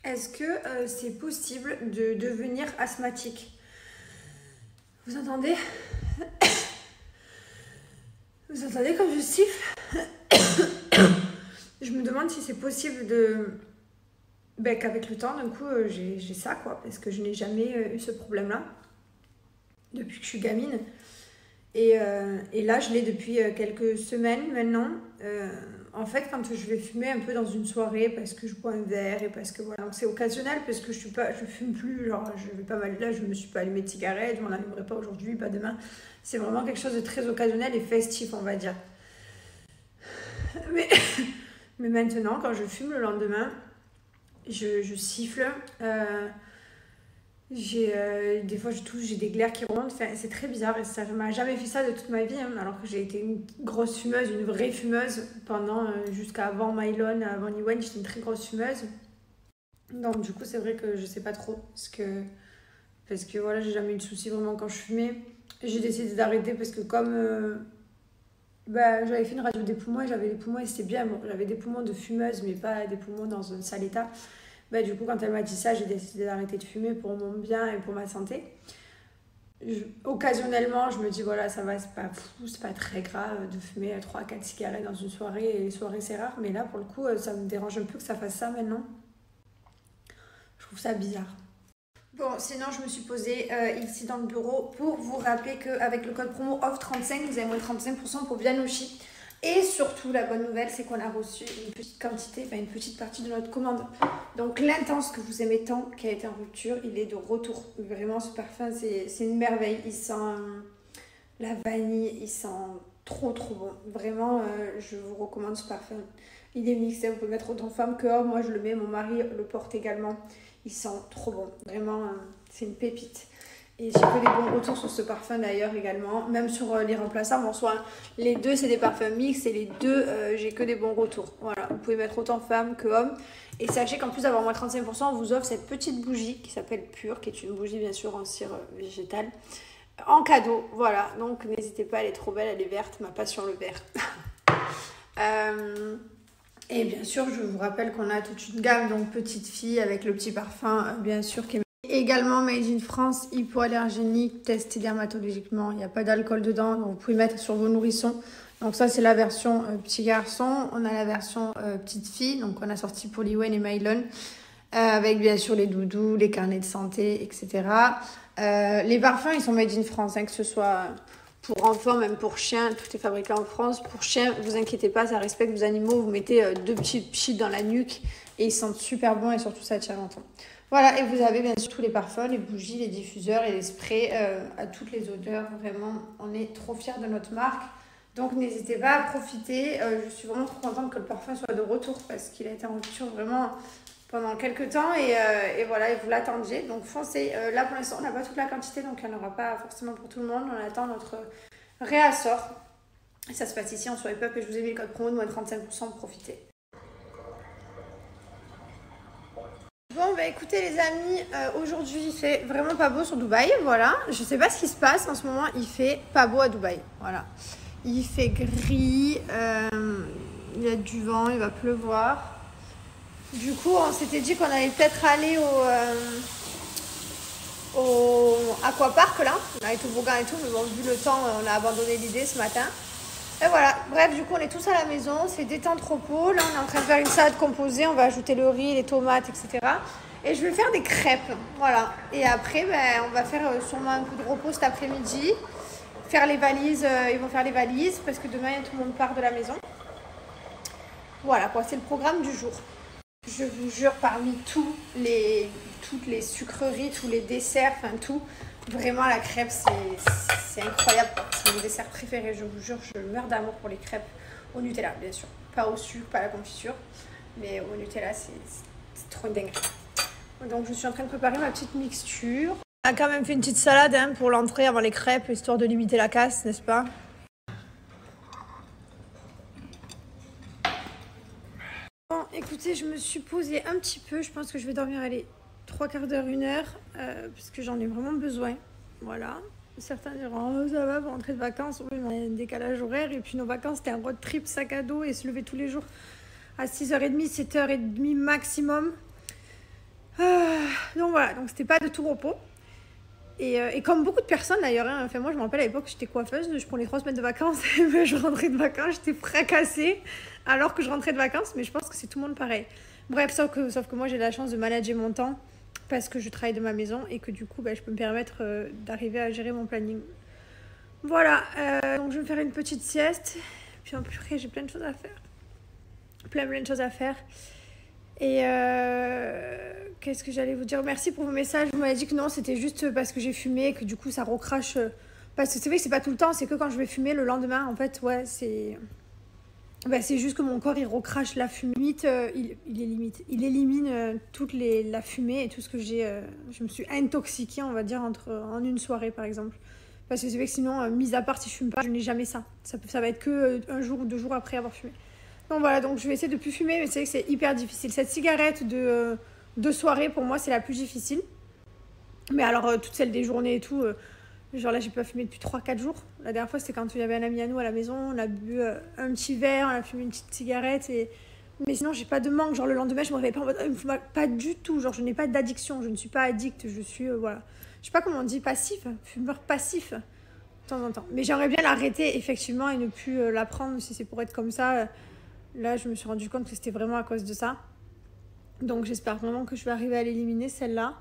Est-ce que c'est possible de devenir asthmatique? Vous entendez? Vous entendez quand je siffle? Je me demande si c'est possible qu'avec le temps, d'un coup, j'ai ça, quoi. Parce que je n'ai jamais eu ce problème-là depuis que je suis gamine. Et là, je l'ai depuis quelques semaines maintenant. En fait, quand je vais fumer un peu dans une soirée parce que je bois un verre et parce que voilà, c'est occasionnel parce que je fume plus, genre je vais pas mal là, je me suis pas allumé de cigarette, je m'en allumerai pas aujourd'hui, pas demain. C'est vraiment quelque chose de très occasionnel et festif, on va dire. Mais, mais maintenant, quand je fume le lendemain, je siffle. Des fois, je touche, j'ai des glaires qui remontent. Enfin, c'est très bizarre et ça m'a jamais fait ça de toute ma vie, hein, alors que j'ai été une grosse fumeuse, une vraie fumeuse pendant jusqu'à avant Mylon, avant Niwen, j'étais une très grosse fumeuse. Donc du coup, c'est vrai que je sais pas trop parce que voilà, j'ai jamais eu de soucis vraiment quand je fumais. J'ai décidé d'arrêter parce que comme j'avais fait une radio des poumons et j'avais les poumons et c'était bien. Bon, j'avais des poumons de fumeuse, mais pas des poumons dans un sale état. Du coup, quand elle m'a dit ça, j'ai décidé d'arrêter de fumer pour mon bien et pour ma santé. Occasionnellement, je me dis, voilà, ça va, c'est pas fou, c'est pas très grave de fumer 3-4 cigarettes dans une soirée. Et les soirées, c'est rare. Mais là, pour le coup, ça me dérange un peu que ça fasse ça maintenant. Je trouve ça bizarre. Bon, sinon, je me suis posée ici dans le bureau pour vous rappeler qu'avec le code promo OFF35, vous avez moins 35% pour Bianoshi. Et surtout, la bonne nouvelle, c'est qu'on a reçu une petite quantité, enfin une petite partie de notre commande. Donc l'intense que vous aimez tant, qui a été en rupture, il est de retour. Vraiment, ce parfum, c'est une merveille. Il sent la vanille, il sent trop trop bon. Vraiment, je vous recommande ce parfum. Il est mixé, vous pouvez le mettre autant femme que homme. Moi, je le mets, mon mari le porte également. Il sent trop bon. Vraiment, c'est une pépite. Et j'ai que des bons retours sur ce parfum d'ailleurs également. Même sur les remplaçables, en soi, les deux c'est des parfums mixtes et les deux j'ai que des bons retours. Voilà, vous pouvez mettre autant femme que homme. Et sachez qu'en plus d'avoir moins 35%, on vous offre cette petite bougie qui s'appelle Pure, qui est une bougie bien sûr en cire végétale, en cadeau. Voilà, donc n'hésitez pas, elle est trop belle, elle est verte, ma passion le vert. Et bien sûr, je vous rappelle qu'on a toute une gamme, donc petite fille avec le petit parfum, bien sûr, qui est également made in France, hypoallergénique, testé dermatologiquement. Il n'y a pas d'alcool dedans, donc vous pouvez mettre sur vos nourrissons. Donc ça, c'est la version petit garçon. On a la version petite fille, donc on a sorti pour Liwen et Mylon, avec bien sûr les doudous, les carnets de santé, etc. Les parfums, ils sont made in France, hein, que ce soit pour enfants, même pour chiens, tout est fabriqué en France. Pour chiens, vous inquiétez pas, ça respecte vos animaux. Vous mettez deux petits pchits dans la nuque et ils sentent super bon et surtout ça tient longtemps. Voilà, et vous avez bien sûr tous les parfums, les bougies, les diffuseurs et les sprays à toutes les odeurs. Vraiment, on est trop fiers de notre marque. Donc n'hésitez pas à profiter. Je suis vraiment trop contente que le parfum soit de retour parce qu'il a été en rupture vraiment pendant quelques temps et voilà, et vous l'attendiez. Donc foncez. Là pour l'instant, on n'a pas toute la quantité, donc il n'y en aura pas forcément pour tout le monde. On attend notre réassort. Et ça se passe ici en swipe up et je vous ai mis le code promo de moins 35% pour profiter. Bon écoutez les amis, aujourd'hui il fait vraiment pas beau sur Dubaï, voilà. Je sais pas ce qui se passe en ce moment, il fait pas beau à Dubaï, voilà. Il fait gris, il y a du vent, il va pleuvoir. Du coup on s'était dit qu'on allait peut-être aller au aquapark là, avec toboggan et tout, mais bon vu le temps on a abandonné l'idée ce matin. Et voilà, bref, du coup, on est tous à la maison, c'est détente repos. Là, on est en train de faire une salade composée, on va ajouter le riz, les tomates, etc. Et je vais faire des crêpes, voilà. Et après, on va faire sûrement un coup de repos cet après-midi. Faire les valises, ils vont faire les valises parce que demain, tout le monde part de la maison. Voilà, quoi, c'est le programme du jour. Je vous jure, parmi toutes les sucreries, tous les desserts, enfin tout, vraiment la crêpe c'est incroyable, c'est mon dessert préféré, je vous jure, je meurs d'amour pour les crêpes au Nutella bien sûr, pas au sucre, pas à la confiture, mais au Nutella c'est trop une dinguerie. Donc je suis en train de préparer ma petite mixture. On a quand même fait une petite salade hein, pour l'entrée avant les crêpes, histoire de limiter la casse, n'est-ce pas? Bon, écoutez, je me suis posée un petit peu. Je pense que je vais dormir, allez, 3/4 d'heure, 1 heure, parce que j'en ai vraiment besoin. Voilà. Certains diront, oh, ça va pour rentrer de vacances. Oui, mais on a un décalage horaire. Et puis nos vacances, c'était un road trip sac à dos et se lever tous les jours à 6h30, 7h30 maximum. Donc voilà, donc c'était pas de tout repos. Et comme beaucoup de personnes d'ailleurs, hein, enfin, moi je me rappelle à l'époque j'étais coiffeuse, je prenais 3 semaines de vacances et je rentrais de vacances, j'étais fracassée alors que je rentrais de vacances, mais je pense que c'est tout le monde pareil. Bref, sauf que moi j'ai la chance de manager mon temps parce que je travaille de ma maison et que du coup je peux me permettre d'arriver à gérer mon planning. Voilà, donc je vais me faire une petite sieste, puis en plus j'ai plein de choses à faire. Plein de choses à faire. Et qu'est-ce que j'allais vous dire? Merci pour vos messages. Vous m'avez dit que non, c'était juste parce que j'ai fumé et que du coup ça recrache. Parce que c'est vrai que c'est pas tout le temps, c'est que quand je vais fumer le lendemain, en fait, ouais, c'est juste que mon corps il recrache la fumée. Il élimine toute la fumée et tout ce que j'ai. Je me suis intoxiquée, on va dire, en une soirée par exemple. Parce que c'est vrai que sinon, mis à part si je fume pas, je n'ai jamais ça. Ça va être que un jour ou 2 jours après avoir fumé. Donc voilà, donc je vais essayer de plus fumer, mais c'est vrai que c'est hyper difficile. Cette cigarette de soirée, pour moi, c'est la plus difficile. Mais alors, toutes celles des journées et tout, genre là, j'ai pas fumé depuis 3-4 jours. La dernière fois, c'était quand il y avait un ami à nous à la maison. On a bu un petit verre, on a fumé une petite cigarette. Mais sinon, j'ai pas de manque. Genre le lendemain, je me réveille pas en mode... pas du tout. Genre, je n'ai pas d'addiction. Je ne suis pas addict. Je suis, voilà. Je sais pas comment on dit, passif. Fumeur passif, de temps en temps. Mais j'aimerais bien l'arrêter, effectivement, et ne plus la prendre si c'est pour être comme ça. Là, je me suis rendu compte que c'était vraiment à cause de ça. Donc, j'espère vraiment que je vais arriver à l'éliminer, celle-là.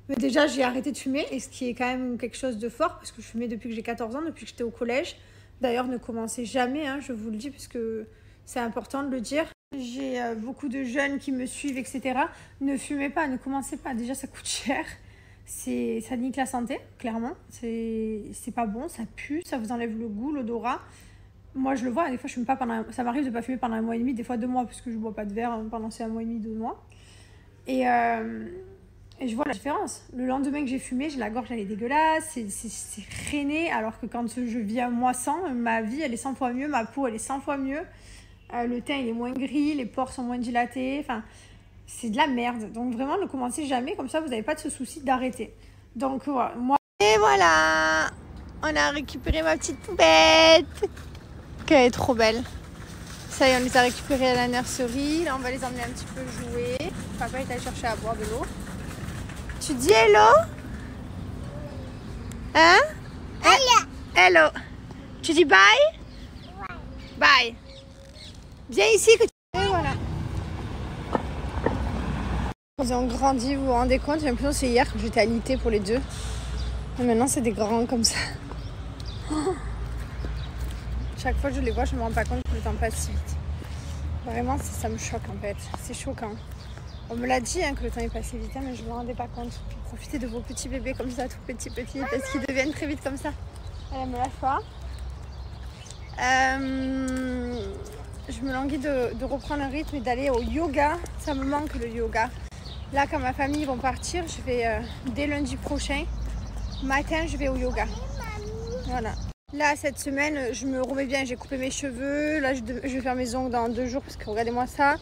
Mais déjà, j'ai arrêté de fumer, et ce qui est quand même quelque chose de fort, parce que je fumais depuis que j'ai 14 ans, depuis que j'étais au collège. D'ailleurs, ne commencez jamais, hein, je vous le dis, parce que c'est important de le dire. J'ai beaucoup de jeunes qui me suivent, etc. Ne fumez pas, ne commencez pas. Déjà, ça coûte cher. Ça nique la santé, clairement. C'est pas bon, ça pue, ça vous enlève le goût, l'odorat. Moi, je le vois, des fois, je fume pas pendant... Ça m'arrive de pas fumer pendant 1 mois et demi, des fois 2 mois, parce que je bois pas de verre pendant ces 1 mois et demi, 2 mois. Et je vois la différence. Le lendemain que j'ai fumé, j'ai la gorge, elle est dégueulasse, c'est rainé, alors que quand je vis un mois sans, ma vie, elle est 100 fois mieux, ma peau, elle est 100 fois mieux. Le teint, il est moins gris, les pores sont moins dilatés, enfin, c'est de la merde. Donc vraiment, ne commencez jamais, comme ça, vous n'avez pas de ce souci d'arrêter. Donc voilà, moi... Et voilà, on a récupéré ma petite poubette. Elle est trop belle. Ça y est, on les a récupérés à la nurserie. Là, on va les emmener un petit peu jouer. Papa est allé chercher à boire de l'eau. Tu dis hello? Hein? Hello. Hello. Tu dis bye? Ouais. Bye. Viens ici que tu... Et voilà. Ils ont grandi, vous vous rendez compte? J'ai l'impression que c'est hier que j'étais alitée pour les deux. Et maintenant, c'est des grands comme ça. Chaque fois que je les vois, je me rends pas compte que le temps passe si vite. Vraiment, ça me choque en fait. C'est choquant. On me l'a dit que le temps est passé vite, mais je me rendais pas compte. Profitez de vos petits bébés comme ça, tout petits, parce qu'ils deviennent très vite comme ça. Elle me lâche pas. Je me languis de reprendre un rythme et d'aller au yoga. Ça me manque le yoga. Là, quand ma famille vont partir, je vais dès lundi prochain, matin, je vais au yoga. Voilà. Là, cette semaine, je me remets bien, j'ai coupé mes cheveux. Là, je vais faire mes ongles dans 2 jours parce que regardez-moi ça.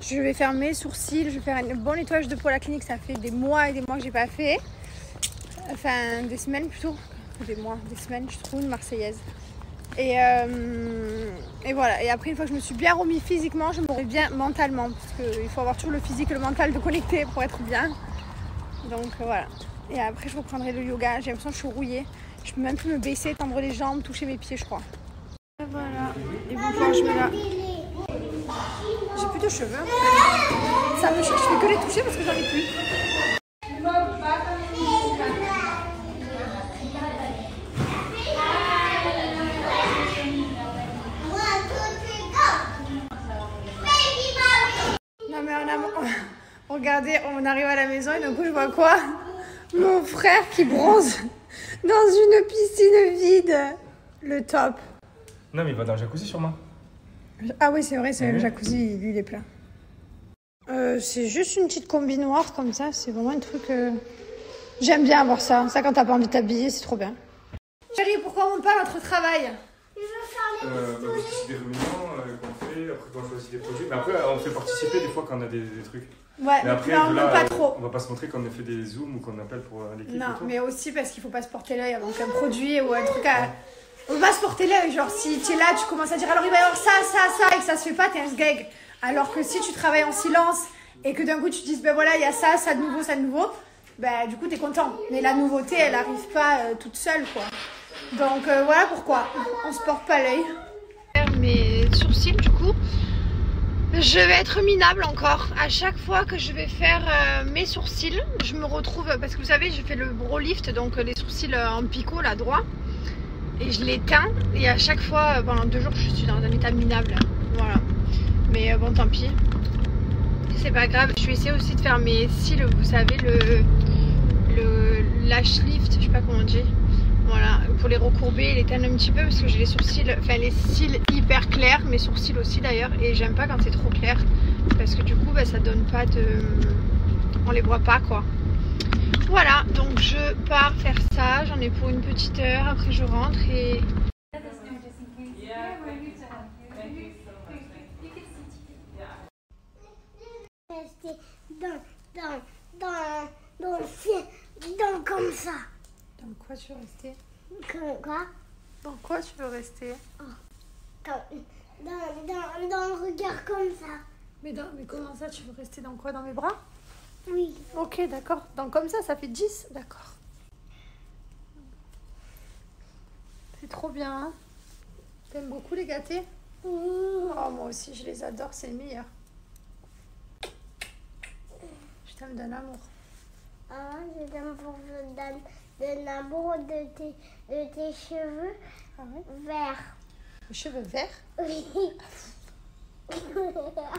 Je vais faire mes sourcils, je vais faire un bon nettoyage de peau à la clinique. Ça fait des mois et des mois que j'ai pas fait. Enfin, des semaines plutôt. Des mois, des semaines, je trouve une Marseillaise. Et voilà. Et après, une fois que je me suis bien remis physiquement, je me remets bien mentalement. Parce qu'il faut avoir toujours le physique et le mental de connecter pour être bien. Donc voilà. Et après, je reprendrai le yoga. J'ai l'impression que je suis rouillée. Je peux même plus me baisser, tendre les jambes, toucher mes pieds, je crois. Et voilà. Et bon, quand je mets là. J'ai plus de cheveux. Ça me choque. Je fais que les toucher parce que j'en ai plus. Non mais regardez, on arrive à la maison et d'un coup je vois quoi? Mon frère qui bronze dans une piscine vide. Le top. Non, mais il va dans le jacuzzi sûrement. Ah oui, c'est vrai, c'est le jacuzzi, lui, il est plein. C'est juste une petite combi noire comme ça. C'est vraiment un truc... J'aime bien avoir ça. Ça, quand t'as pas envie de t'habiller, c'est trop bien. Chérie, pourquoi on monte pas notre travail? C'est des réunions qu'on fait, après quand on fait aussi des projets. Mais après, on fait participer des fois quand on a des trucs. Ouais, mais après, non, là, pas trop. On va pas se montrer quand on a fait des zooms ou qu'on appelle pour l'équipe. Non, mais aussi parce qu'il faut pas se porter l'œil avant qu'un produit ou un truc à... On va se porter l'œil, genre si tu es là, tu commences à dire alors il va y avoir ça, et que ça se fait pas, t'es un sgeg. Alors que si tu travailles en silence et que d'un coup tu te dis ben voilà, il y a ça de nouveau, bah, du coup, t'es content. Mais la nouveauté, elle arrive pas toute seule, quoi. Donc, voilà pourquoi on se porte pas l'œil. Mes sourcils, du coup, je vais être minable encore. À chaque fois que je vais faire mes sourcils, je me retrouve, parce que vous savez, je fais le brow lift, donc les sourcils en picot, là, droit. Et je les teins, et à chaque fois, pendant 2 jours, je suis dans un état minable. Voilà. Mais bon, tant pis. C'est pas grave. Je vais essayer aussi de faire mes cils, vous savez, le lash lift, je sais pas comment on dit. Voilà, pour les recourber, les teindre un petit peu parce que j'ai les sourcils, enfin les cils hyper clairs, mes sourcils aussi d'ailleurs, et j'aime pas quand c'est trop clair parce que du coup bah, ça donne pas de... on les voit pas quoi. Voilà, donc je pars faire ça, j'en ai pour une petite heure, après je rentre et... Rester dans comme ça. Dans quoi tu veux rester? Quoi? Dans quoi tu veux rester? Dans le regard comme ça. Mais comment ça, tu veux rester dans quoi? Dans mes bras? Oui. Ok, d'accord. Donc comme ça fait 10? D'accord. C'est trop bien, hein? T'aimes beaucoup les gâtés? Oh, moi aussi, je les adore, c'est le meilleur. Je t'aime d'un amour. Ah, je t'aime pour de l'amour de tes cheveux verts. Les cheveux verts? Oui. Et le Père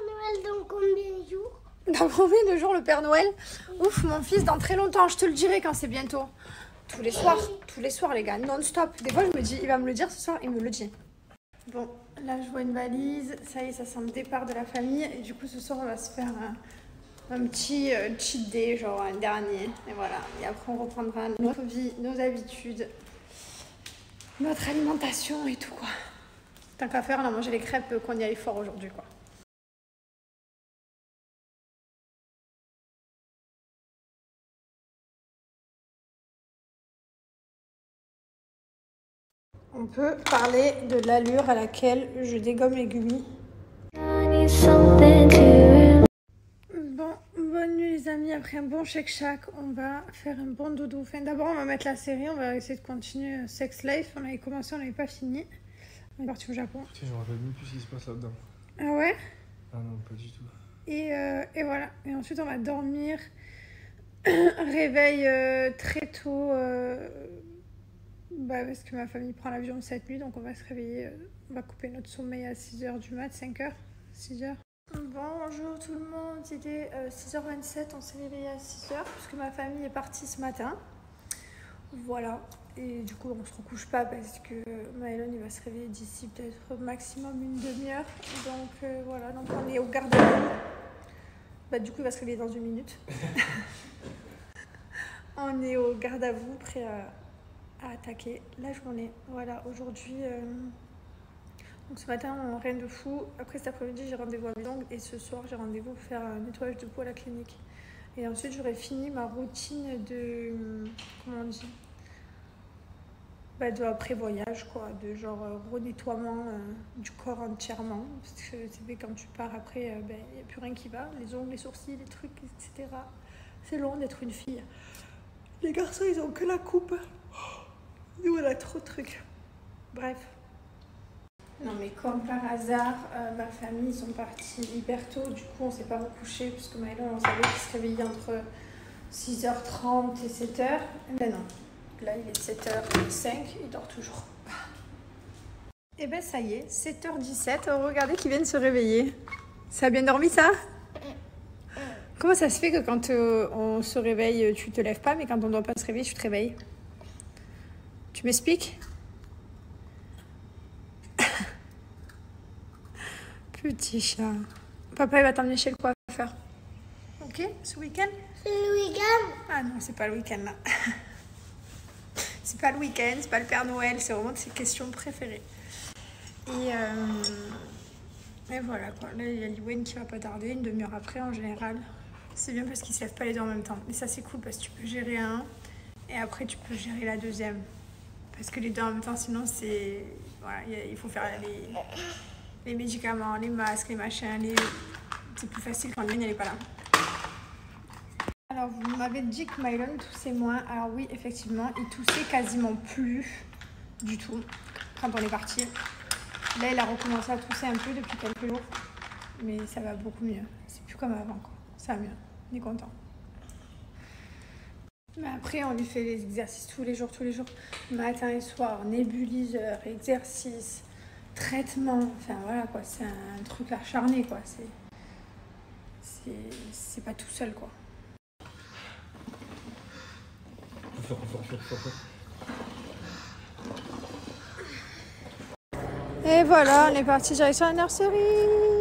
Noël dans combien de jours? Dans combien de jours le Père Noël? Ouf, mon fils, dans très longtemps, je te le dirai quand c'est bientôt. Tous les soirs les gars, non-stop. Des fois je me dis, il va me le dire ce soir, il me le dit. Bon, là je vois une valise, ça y est, ça sent le départ de la famille. Et du coup ce soir on va se faire un petit cheat day, genre un dernier. Et voilà, et après on reprendra notre vie, nos habitudes, notre alimentation et tout quoi. Tant qu'à faire, on a mangé les crêpes qu'on y allait fort aujourd'hui quoi. On peut parler de l'allure à laquelle je dégomme les gummies. Bon, bonne nuit les amis. Après un bon shake-shack, on va faire un bon dodo. Enfin, d'abord, on va mettre la série. On va essayer de continuer Sex Life. On avait commencé, on n'avait pas fini. On est parti au Japon. Putain, je me rappelle même plus ce qui se passe là-dedans. Ah ouais? Ah non, pas du tout. Et voilà. Et ensuite, on va dormir. Réveil très tôt. Parce que ma famille prend l'avion cette nuit, donc on va se réveiller, on va couper notre sommeil à 6h du mat, 5h, 6h. Bonjour tout le monde, c'était 6h27, on s'est réveillé à 6h, puisque ma famille est partie ce matin. Voilà, et du coup on se recouche pas parce que Maëlon il va se réveiller d'ici peut-être maximum une demi-heure. Donc voilà, donc on est au garde à vous. Du coup il va se réveiller dans 1 minute. On est au garde à vous, prêt à attaquer la journée. Voilà, aujourd'hui, donc ce matin, rien de fou. Après cet après-midi, j'ai rendez-vous à Bidong et ce soir, j'ai rendez-vous pour faire un nettoyage de peau à la clinique. Et ensuite, j'aurai fini ma routine de, comment on dit, de après-voyage, quoi, de genre renettoiement du corps entièrement. Parce que c'est quand tu pars après, il n'y a plus rien qui va. Les ongles, les sourcils, les trucs, etc. C'est long d'être une fille. Les garçons, ils ont que la coupe. Nous, on a trop de trucs. Bref. Non, mais comme par hasard, ma famille, ils sont partis hyper tôt. Du coup, on s'est pas recouché, puisque Maëlon, on savait qu'il se réveillait entre 6h30 et 7h. Mais non. Là, il est 7h05, il dort toujours. Et ben ça y est, 7h17. Regardez qu'il vient de se réveiller. Ça a bien dormi, ça? Comment ça se fait que quand on se réveille, tu te lèves pas, mais quand on ne doit pas se réveiller, tu te réveilles? Tu m'expliques? Petit chat. Papa, il va t'emmener chez le coiffeur. Ok, ce week-end? C'est le week-end? Ah non, c'est pas le week-end là. C'est pas le week-end, c'est pas le Père Noël, c'est vraiment de ses questions préférées. Et voilà quoi. Là, il y a Liwen qui va pas tarder, une demi-heure après en général. C'est bien parce qu'ils se lèvent pas les deux en même temps. Mais ça, c'est cool parce que tu peux gérer un et après, tu peux gérer la deuxième. Parce que les deux en même temps, sinon, c'est. Voilà, il faut faire les médicaments, les masques, les machins. C'est plus facile quand Liwen, elle est pas là. Alors, vous m'avez dit que Mylon toussait moins. Alors oui, effectivement, il toussait quasiment plus du tout quand on est parti. Là, il a recommencé à tousser un peu depuis quelques jours. Mais ça va beaucoup mieux. C'est plus comme avant, quoi. Ça va mieux. On est content. Mais après, on lui fait les exercices tous les jours. Matin et soir, nébuliseur, exercice, traitement. Enfin, voilà, quoi. C'est un truc acharné, quoi. C'est pas tout seul, quoi. Et voilà, on est parti direction la nurserie.